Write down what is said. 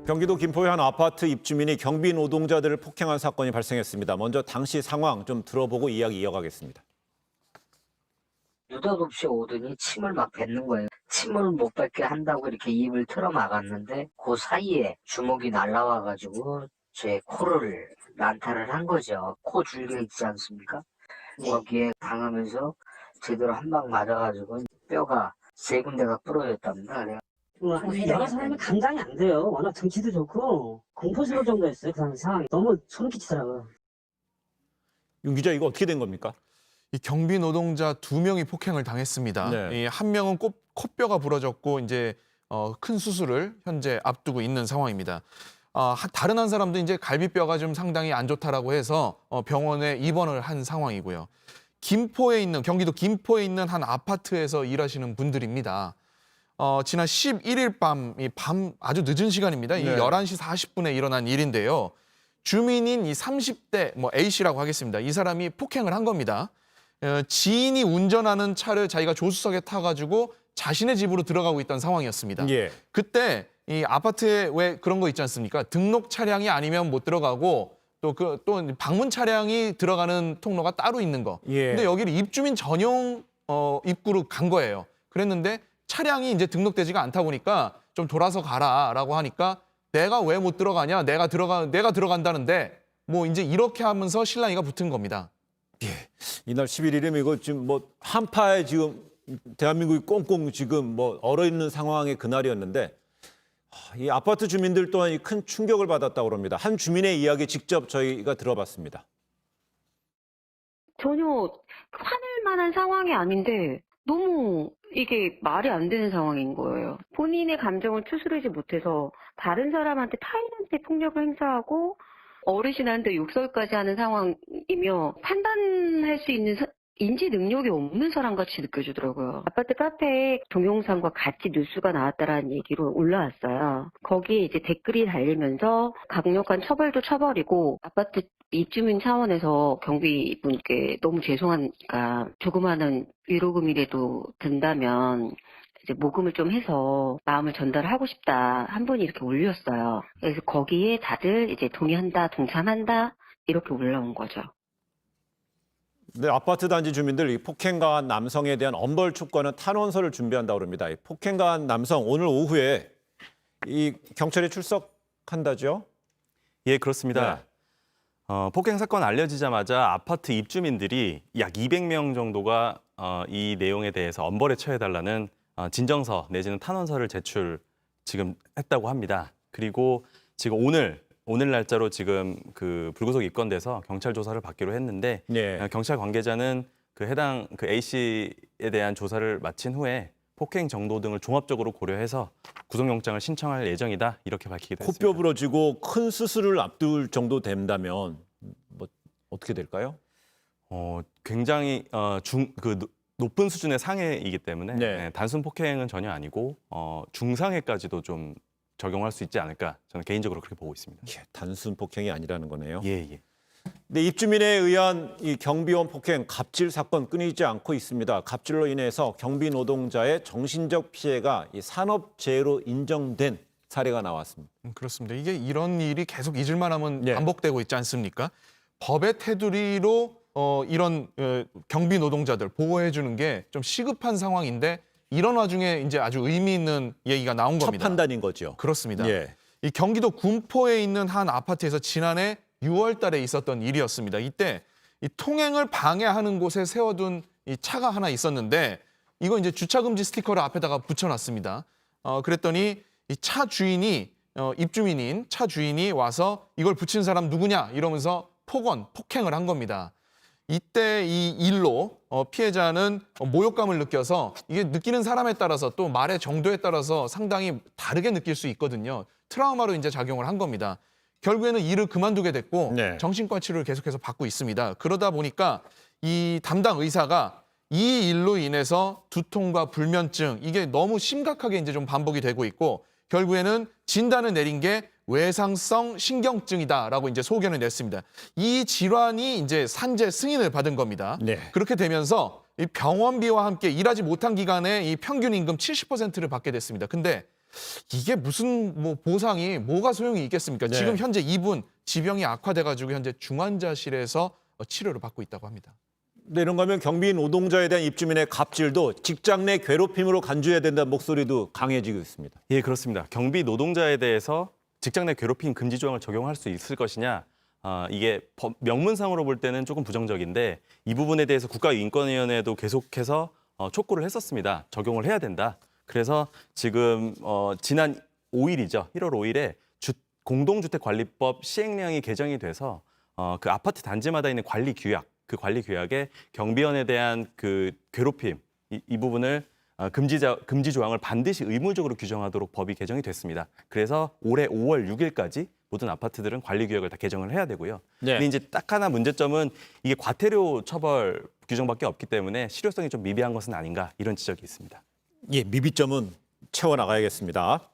경기도 김포의 한 아파트 입주민이 경비 노동자들을 폭행한 사건이 발생했습니다. 먼저 당시 상황 좀 들어보고 이야기 이어가겠습니다. 느닷없이 오더니 침을 막 뱉는 거예요. 침을 못 뱉게 한다고 이렇게 입을 틀어 막았는데 그 사이에 주먹이 날라와가지고 제 코를 난타를 한 거죠. 코 줄기 있지 않습니까? 거기에 당하면서 제대로 한 방 맞아가지고 뼈가 세 군데가 부러졌답니다. 여러 사람이 감당이 안 돼요. 워낙 등치도 좋고 공포스러울 정도였어요. 그 상황이 너무 소름 끼치더라고요. 윤 기자, 이거 어떻게 된 겁니까? 이 경비 노동자 2명이 폭행을 당했습니다. 네. 이 한 명은 코뼈가 부러졌고 이제 큰 수술을 현재 앞두고 있는 상황입니다. 다른 한 사람도 이제 갈비뼈가 좀 상당히 안 좋다라고 해서 병원에 입원을 한 상황이고요. 경기도 김포에 있는 한 아파트에서 일하시는 분들입니다. 지난 11일 밤 아주 늦은 시간입니다. 이 네. 11시 40분에 일어난 일인데요. 주민인 이 30대 A씨라고 하겠습니다. 이 사람이 폭행을 한 겁니다. 지인이 운전하는 차를 자기가 조수석에 타가지고 자신의 집으로 들어가고 있던 상황이었습니다. 예. 그때 이 아파트에 왜 그런 거 있지 않습니까? 등록 차량이 아니면 못 들어가고 또 방문 차량이 들어가는 통로가 따로 있는 거. 예. 근데 여기를 입주민 전용 입구로 간 거예요. 그랬는데 차량이 이제 등록되지가 않다 보니까 좀 돌아서 가라라고 하니까 내가 왜 못 들어가냐? 내가 들어간다는데 뭐 이제 이렇게 하면서 실랑이가 붙은 겁니다. 이날 11일이면 이거 지금 뭐 한파에 지금 대한민국이 꽁꽁 지금 뭐 얼어있는 상황의 그날이었는데 이 아파트 주민들 또한 큰 충격을 받았다고 합니다. 한 주민의 이야기 직접 저희가 들어봤습니다. 전혀 화낼 만한 상황이 아닌데 너무 이게 말이 안 되는 상황인 거예요. 본인의 감정을 추스르지 못해서 다른 사람한테 타인한테 폭력을 행사하고 어르신한테 욕설까지 하는 상황이며 판단할 수 있는 인지 능력이 없는 사람같이 느껴지더라고요. 아파트 카페에 동영상과 같이 뉴스가 나왔다라는 얘기로 올라왔어요. 거기에 이제 댓글이 달리면서 강력한 처벌도 처벌이고 아파트 입주민 차원에서 경비분께 너무 죄송하니까 조그마한 위로금이라도 든다면 이제 모금을 좀 해서 마음을 전달하고 싶다. 한 분이 이렇게 올렸어요. 그래서 거기에 다들 이제 동의한다, 동참한다 이렇게 올라온 거죠. 네, 아파트 단지 주민들 이 폭행가한 남성에 대한 엄벌 촉구하는 탄원서를 준비한다고 합니다. 이 폭행가한 남성 오늘 오후에 이 경찰에 출석한다죠? 예, 그렇습니다. 네. 폭행 사건 알려지자마자 아파트 입주민들이 약 200명 정도가 이 내용에 대해서 엄벌에 처해달라는 진정서 내지는 탄원서를 지금 했다고 합니다. 그리고 지금 오늘 날짜로 지금 그 불구속 입건돼서 경찰 조사를 받기로 했는데 네. 경찰 관계자는 해당 A 씨에 대한 조사를 마친 후에 폭행 정도 등을 종합적으로 고려해서 구속영장을 신청할 예정이다 이렇게 밝히게 됐습니다. 코뼈 부러지고 큰 수술을 앞둘 정도 된다면 뭐 어떻게 될까요? 굉장히 높은 수준의 상해이기 때문에 네. 단순 폭행은 전혀 아니고 중상해까지도 좀 적용할 수 있지 않을까 저는 개인적으로 그렇게 보고 있습니다. 예, 단순 폭행이 아니라는 거네요. 예. 네, 입주민에 의한 이 경비원 폭행 갑질 사건 끊이지 않고 있습니다. 갑질로 인해서 경비 노동자의 정신적 피해가 이 산업재해로 인정된 사례가 나왔습니다. 그렇습니다. 이게 이런 일이 계속 잊을만 하면 네. 반복되고 있지 않습니까? 법의 테두리로 이런 경비 노동자들 보호해 주는 게 좀 시급한 상황인데 이런 와중에 이제 아주 의미 있는 얘기가 나온 첫 겁니다. 판단인 거죠. 그렇습니다. 예. 이 경기도 군포에 있는 한 아파트에서 지난해 6월 달에 있었던 일이었습니다. 이때 이 통행을 방해하는 곳에 세워둔 이 차가 하나 있었는데 이거 이제 주차 금지 스티커를 앞에다가 붙여놨습니다. 그랬더니 이 차 주인이 입주민인 차 주인이 와서 이걸 붙인 사람 누구냐 이러면서 폭행을 한 겁니다. 이때 이 일로 피해자는 모욕감을 느껴서 이게 느끼는 사람에 따라서 또 말의 정도에 따라서 상당히 다르게 느낄 수 있거든요. 트라우마로 이제 작용을 한 겁니다. 결국에는 일을 그만두게 됐고 네. 정신과 치료를 계속해서 받고 있습니다. 그러다 보니까 이 담당 의사가 이 일로 인해서 두통과 불면증 이게 너무 심각하게 이제 좀 반복이 되고 있고 결국에는 진단을 내린 게 외상성 신경증이다라고 이제 소견을 냈습니다. 이 질환이 이제 산재 승인을 받은 겁니다. 네. 그렇게 되면서 이 병원비와 함께 일하지 못한 기간에 이 평균 임금 70%를 받게 됐습니다. 근데 이게 무슨 뭐 보상이 뭐가 소용이 있겠습니까? 네. 지금 현재 이분 지병이 악화돼가지고 현재 중환자실에서 치료를 받고 있다고 합니다. 근데 이런 거면 경비인 노동자에 대한 입주민의 갑질도 직장 내 괴롭힘으로 간주해야 된다는 목소리도 강해지고 있습니다. 예, 그렇습니다. 경비 노동자에 대해서 직장 내 괴롭힘 금지 조항을 적용할 수 있을 것이냐? 이게 명문상으로 볼 때는 조금 부정적인데 이 부분에 대해서 국가인권위원회도 계속해서 촉구를 했었습니다. 적용을 해야 된다. 그래서 지금 지난 5일이죠. 1월 5일에 공동주택관리법 시행령이 개정이 돼서 그 아파트 단지마다 있는 관리 규약, 그 관리 규약에 경비원에 대한 그 괴롭힘 이 부분을 금지 조항을 반드시 의무적으로 규정하도록 법이 개정이 됐습니다. 그래서 올해 5월 6일까지 모든 아파트들은 관리 규약을 다 개정을 해야 되고요. 네. 근데 이제 딱 하나 문제점은 이게 과태료 처벌 규정밖에 없기 때문에 실효성이 좀 미비한 것은 아닌가 이런 지적이 있습니다. 예, 미비점은 채워나가야겠습니다.